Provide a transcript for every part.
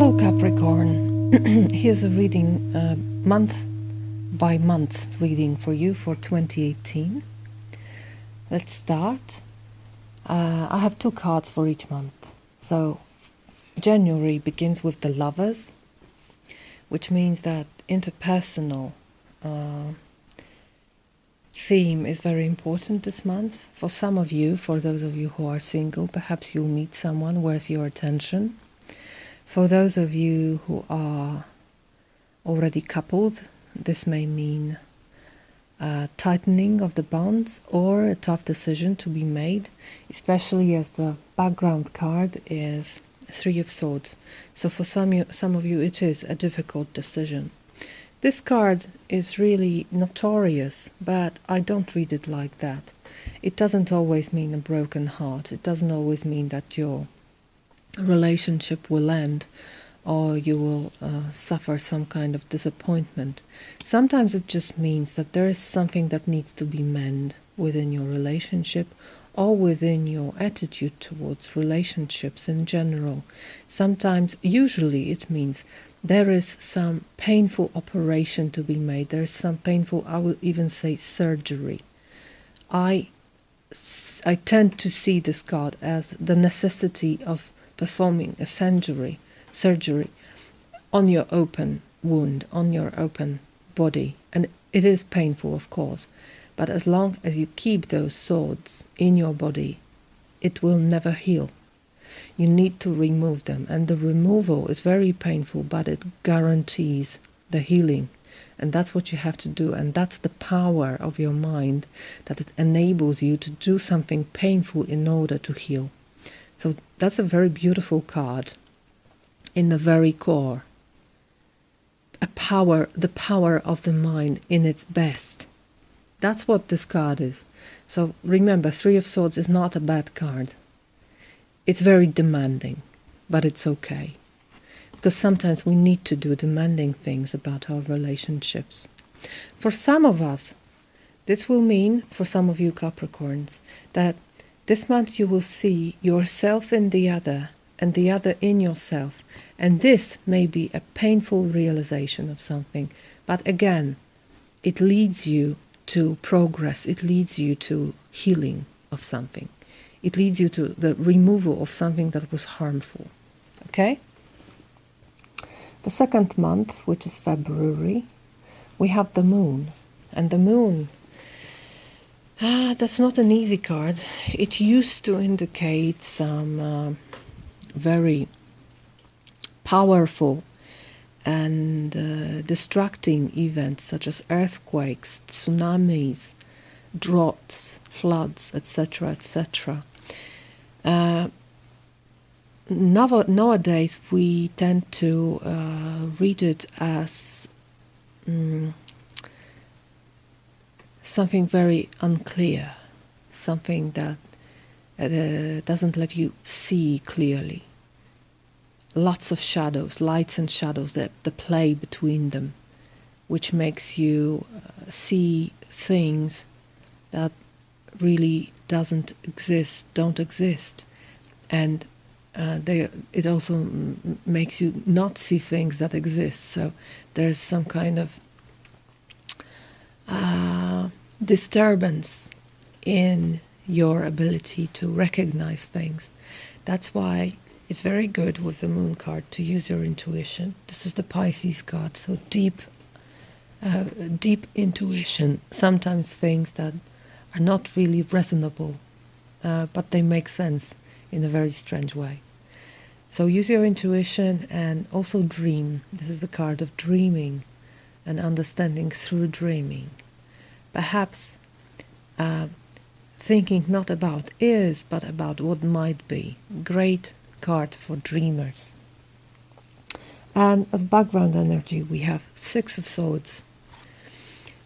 Hello Capricorn, here's a reading, month by month reading for you for 2018. Let's start. I have 2 cards for each month. So January begins with the Lovers, which means that interpersonal theme is very important this month. For some of you, for those of you who are single, perhaps you'll meet someone worth your attention. For those of you who are already coupled, this may mean a tightening of the bonds or a tough decision to be made, especially as the background card is 3 of Swords. So for some of you it is a difficult decision. This card is really notorious, but I don't read it like that. It doesn't always mean a broken heart. It doesn't always mean that your relationship will end or you will suffer some kind of disappointment. Sometimes it just means that there is something that needs to be mended within your relationship or within your attitude towards relationships in general. Sometimes, usually it means there is some painful operation to be made. There is some painful, I will even say, surgery. I tend to see this card as the necessity of performing a surgery on your open wound, on your open body. And it is painful, of course, but as long as you keep those swords in your body, it will never heal. You need to remove them, and the removal is very painful, but it guarantees the healing. And that's what you have to do, and that's the power of your mind, that it enables you to do something painful in order to heal. So that's a very beautiful card in the very core. The power of the mind in its best. That's what this card is. So remember, 3 of Swords is not a bad card. It's very demanding, but it's okay. Because sometimes we need to do demanding things about our relationships. For some of us, this will mean, for some of you Capricorns, that this month you will see yourself in the other and the other in yourself. And this may be a painful realization of something. But again, it leads you to progress. It leads you to healing of something. It leads you to the removal of something that was harmful. Okay? The second month, which is February, we have the Moon. And the Moon, that's not an easy card. It used to indicate some very powerful and distracting events such as earthquakes, tsunamis, droughts, floods, etc., etc. Nowadays we tend to read it as something very unclear, something that doesn't let you see clearly. Lots of shadows, lights and shadows, the play between them, which makes you see things that really don't exist. And it also makes you not see things that exist. So there's some kind of disturbance in your ability to recognize things. That's why it's very good with the Moon card to use your intuition. This is the Pisces card, so deep intuition. Sometimes things that are not really reasonable, but they make sense in a very strange way. So use your intuition and also dream. This is the card of dreaming and understanding through dreaming. Perhaps thinking not about is, but about what might be. Great card for dreamers. And as background energy we have 6 of Swords,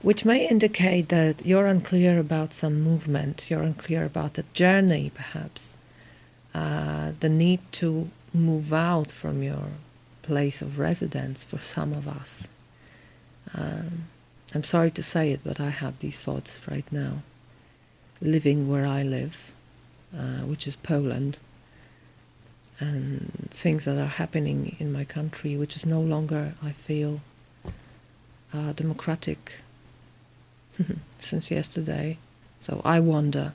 which may indicate that you're unclear about some movement, you're unclear about a journey perhaps, the need to move out from your place of residence for some of us. I'm sorry to say it, but I have these thoughts right now, living where I live, which is Poland. and things that are happening in my country, which is no longer, I feel, democratic since yesterday. So I wonder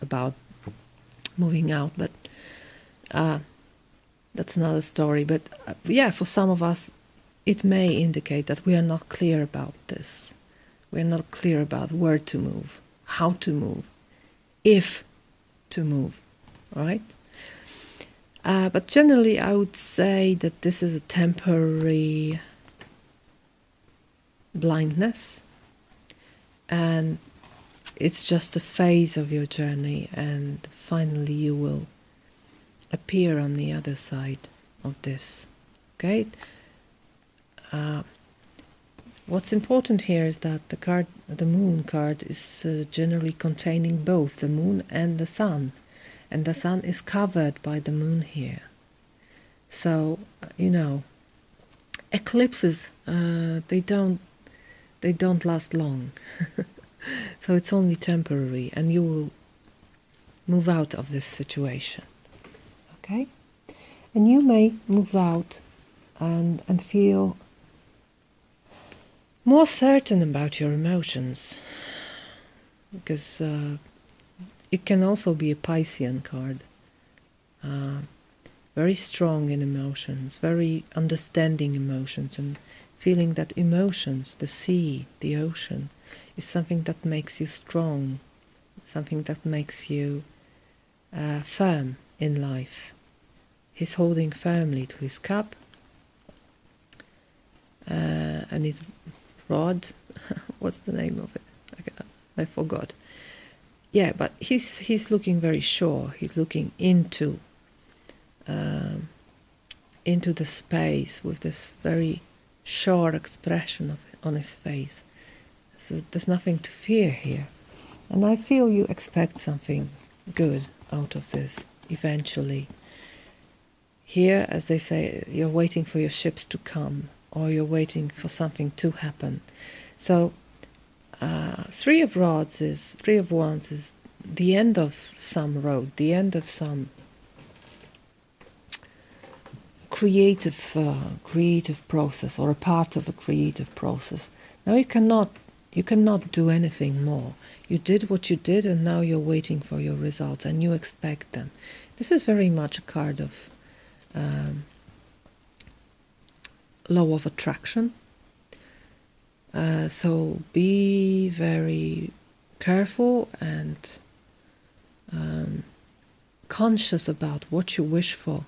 about moving out, but that's another story. But yeah, for some of us, it may indicate that we are not clear about this. We're not clear about where to move, how to move, if to move, right? But generally, I would say that this is a temporary blindness, and it's just a phase of your journey, and finally you will appear on the other side of this. Okay? What's important here is that the moon card, is generally containing both the moon and the sun, and the sun is covered by the moon here. So eclipses, they don't last long. So it's only temporary, and you will move out of this situation. Okay? And you may move out and feel more certain about your emotions, because it can also be a Piscean card. Very strong in emotions, very understanding emotions, and feeling that emotions, the sea, the ocean, is something that makes you strong, something that makes you firm in life. He's holding firmly to his cup and his rod. What's the name of it? I forgot. Yeah, but he's looking very sure. He's looking into the space with this very sure expression on his face. So there's nothing to fear here. And I feel you expect something good out of this eventually. Here, as they say, you're waiting for your ships to come, or you're waiting for something to happen. So Three of Wands is the end of some road, the end of some creative process, or a part of a creative process. Now you cannot do anything more. You did what you did, and now you're waiting for your results, and you expect them. This is very much a card of law of attraction. So be very careful and conscious about what you wish for,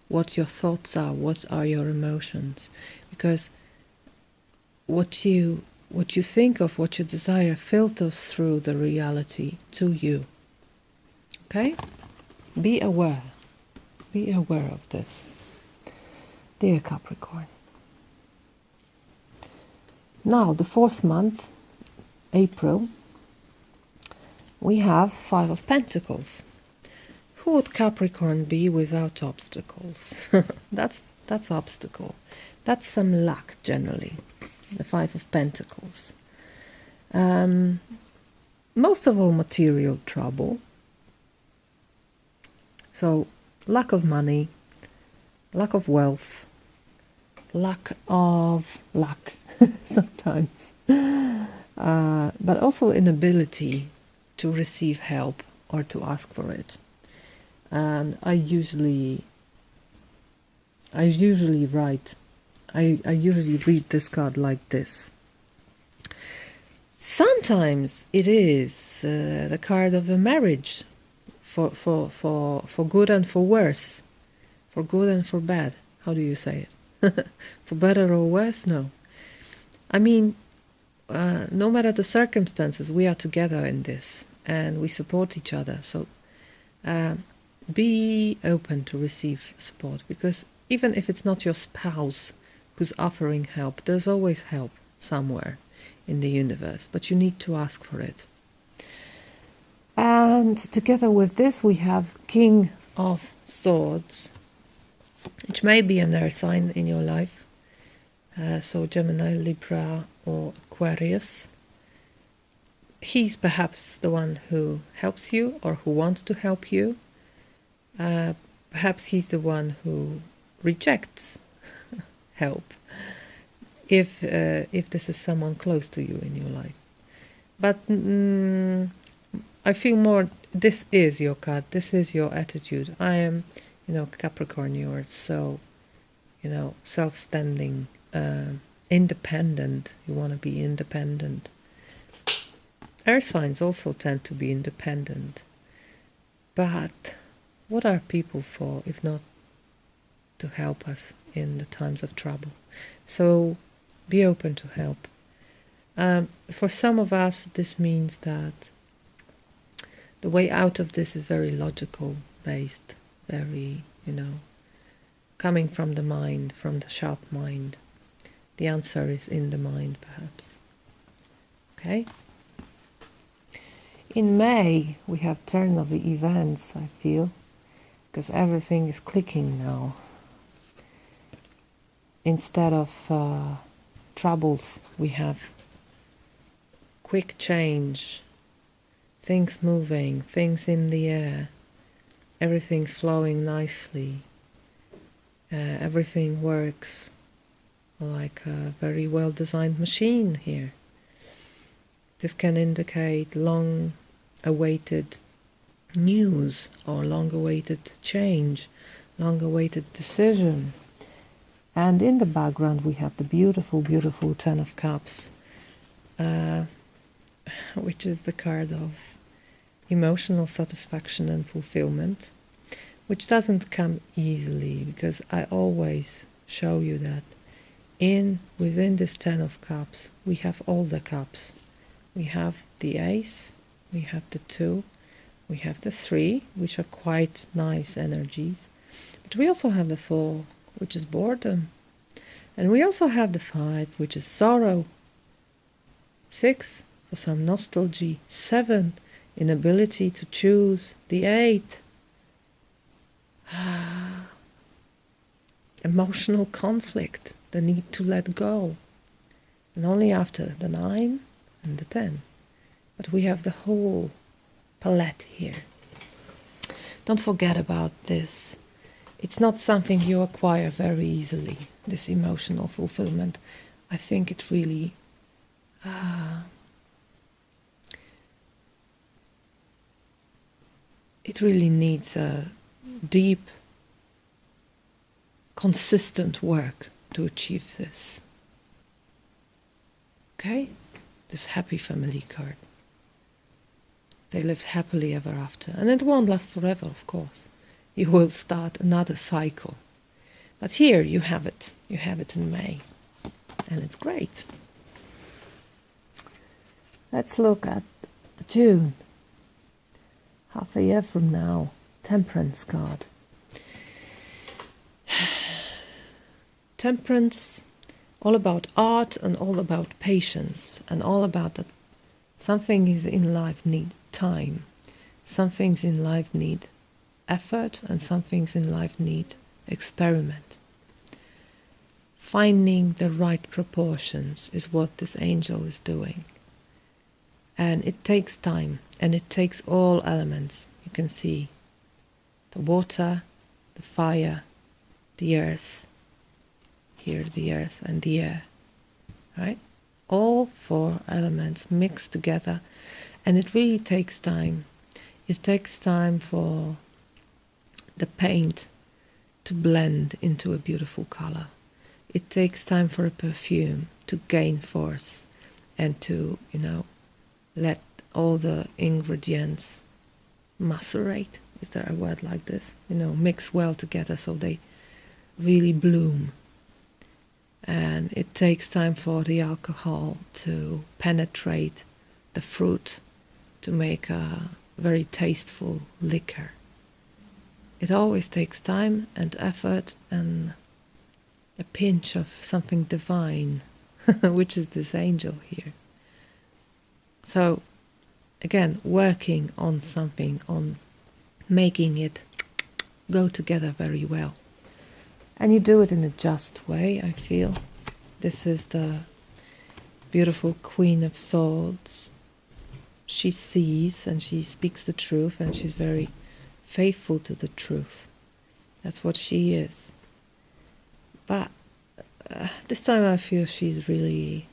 what your thoughts are, what are your emotions, because what you think of, what you desire, filters through the reality to you. Okay? Be aware. Be aware of this, dear Capricorn. Now, the fourth month, April, we have Five of Pentacles. Who would Capricorn be without obstacles? That's obstacle. That's some luck, generally. The Five of Pentacles. Most of all, material trouble. So, lack of money, lack of wealth, lack of luck sometimes, but also inability to receive help or to ask for it. And I usually read this card like this. Sometimes it is the card of a marriage, for good and for worse, for good and for bad. How do you say it? For better or worse? No. I mean, no matter the circumstances, we are together in this, and we support each other. So be open to receive support, because even if it's not your spouse who's offering help, there's always help somewhere in the universe, but you need to ask for it. And together with this, we have King of Swords, which may be an air sign in your life. So Gemini, Libra, or Aquarius. He's perhaps the one who helps you or who wants to help you. Perhaps he's the one who rejects help, if this is someone close to you in your life. But I feel more, this is your card, this is your attitude. I am, Capricorn, you're so, self-standing, independent. You want to be independent. Air signs also tend to be independent. But what are people for if not to help us in the times of trouble? So be open to help. For some of us, this means that the way out of this is very logical based, very, coming from the mind, from the sharp mind. The answer is in the mind, perhaps. Okay? In May, we have turn of the events, I feel, because everything is clicking now. Instead of troubles, we have quick change, things moving, things in the air, everything's flowing nicely, everything works like a very well-designed machine here. This can indicate long-awaited news or long-awaited change, long-awaited decision. And in the background we have the beautiful, beautiful Ten of Cups, which is the card of emotional satisfaction and fulfillment, which doesn't come easily, because I always show you that within this Ten of Cups we have all the cups. We have the Ace, we have the 2, we have the 3, which are quite nice energies, but we also have the 4, which is boredom, and we also have the 5, which is sorrow, 6 for some nostalgia, 7 inability to choose, the 8 emotional conflict, the need to let go, and only after the 9 and the 10. But we have the whole palette here. Don't forget about this. It's not something you acquire very easily, this emotional fulfillment. I think it really needs a deep, consistent work to achieve this. Okay? This happy family card. They lived happily ever after. And it won't last forever, of course. You will start another cycle. But here you have it. You have it in May. And it's great. Let's look at June. Half a year from now. Temperance card. Temperance, all about art and all about patience, and all about that some things in life need time, some things in life need effort, and some things in life need experiment. Finding the right proportions is what this angel is doing. And it takes time, and it takes all elements. You can see the water, the fire, the earth, here the earth and the air, right? All 4 elements mixed together, and it really takes time. It takes time for the paint to blend into a beautiful color. It takes time for a perfume to gain force and to, let all the ingredients macerate. Is there a word like this? Mix well together so they really bloom. And it takes time for the alcohol to penetrate the fruit to make a very tasteful liquor. It always takes time and effort and a pinch of something divine, which is this angel here. So, again, working on something, on making it go together very well. And you do it in a just way, I feel. This is the beautiful Queen of Swords. She sees and she speaks the truth, and she's very faithful to the truth. That's what she is. But this time I feel she's really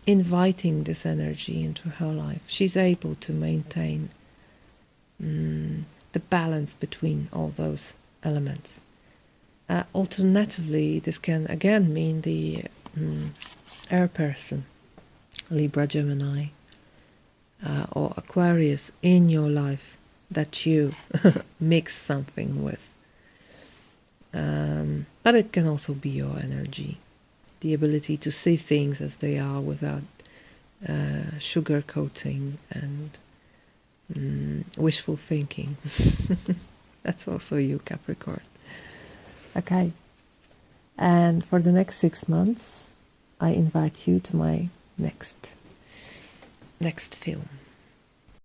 inviting this energy into her life. She's able to maintain the balance between all those elements. Alternatively, this can again mean the air person, Libra, Gemini, or Aquarius in your life that you mix something with. But it can also be your energy, the ability to see things as they are without sugarcoating and wishful thinking. That's also you, Capricorn. Okay. And for the next 6 months, I invite you to my next film.